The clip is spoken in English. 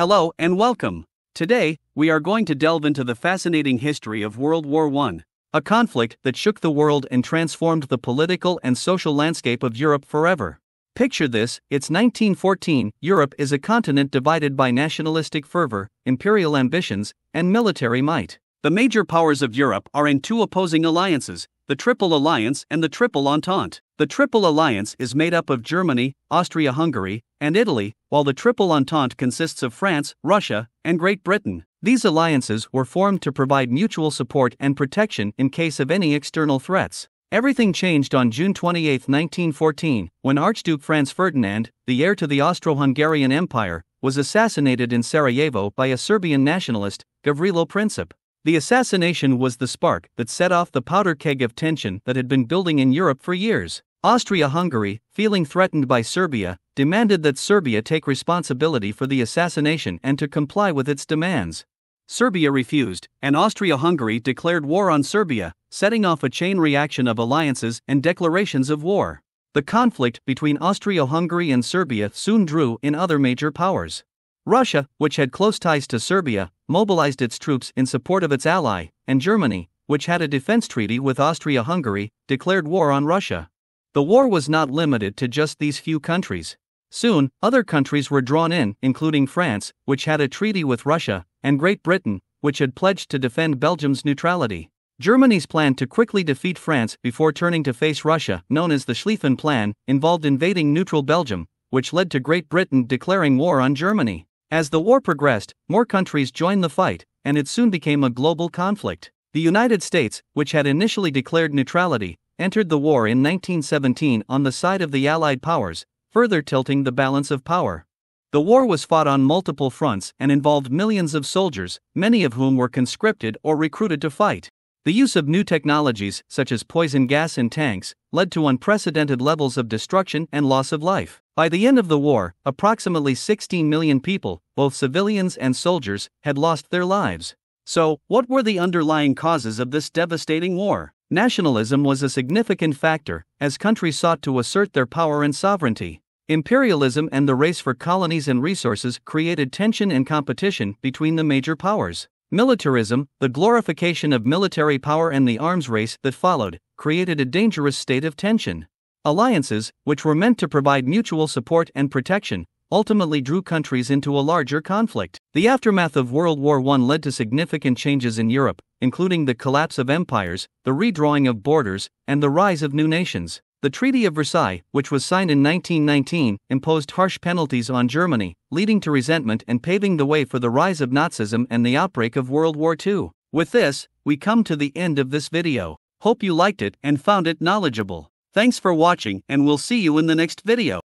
Hello and welcome. Today, we are going to delve into the fascinating history of World War I, a conflict that shook the world and transformed the political and social landscape of Europe forever. Picture this: it's 1914, Europe is a continent divided by nationalistic fervor, imperial ambitions, and military might. The major powers of Europe are in two opposing alliances, the Triple Alliance and the Triple Entente. The Triple Alliance is made up of Germany, Austria-Hungary, and Italy, while the Triple Entente consists of France, Russia, and Great Britain. These alliances were formed to provide mutual support and protection in case of any external threats. Everything changed on June 28, 1914, when Archduke Franz Ferdinand, the heir to the Austro-Hungarian Empire, was assassinated in Sarajevo by a Serbian nationalist, Gavrilo Princip. The assassination was the spark that set off the powder keg of tension that had been building in Europe for years. Austria-Hungary, feeling threatened by Serbia, demanded that Serbia take responsibility for the assassination and to comply with its demands. Serbia refused, and Austria-Hungary declared war on Serbia, setting off a chain reaction of alliances and declarations of war. The conflict between Austria-Hungary and Serbia soon drew in other major powers. Russia, which had close ties to Serbia, mobilized its troops in support of its ally, and Germany, which had a defense treaty with Austria-Hungary, declared war on Russia. The war was not limited to just these few countries. Soon, other countries were drawn in, including France, which had a treaty with Russia, and Great Britain, which had pledged to defend Belgium's neutrality. Germany's plan to quickly defeat France before turning to face Russia, known as the Schlieffen Plan, involved invading neutral Belgium, which led to Great Britain declaring war on Germany. As the war progressed, more countries joined the fight, and it soon became a global conflict. The United States, which had initially declared neutrality, entered the war in 1917 on the side of the Allied powers, further tilting the balance of power. The war was fought on multiple fronts and involved millions of soldiers, many of whom were conscripted or recruited to fight. The use of new technologies, such as poison gas and tanks, led to unprecedented levels of destruction and loss of life. By the end of the war, approximately 16 million people, both civilians and soldiers, had lost their lives. So, what were the underlying causes of this devastating war? Nationalism was a significant factor, as countries sought to assert their power and sovereignty. Imperialism and the race for colonies and resources created tension and competition between the major powers. Militarism, the glorification of military power and the arms race that followed, created a dangerous state of tension. Alliances, which were meant to provide mutual support and protection, ultimately drew countries into a larger conflict. The aftermath of World War I led to significant changes in Europe, including the collapse of empires, the redrawing of borders, and the rise of new nations. The Treaty of Versailles, which was signed in 1919, imposed harsh penalties on Germany, leading to resentment and paving the way for the rise of Nazism and the outbreak of World War II. With this, we come to the end of this video. Hope you liked it and found it knowledgeable. Thanks for watching, and we'll see you in the next video.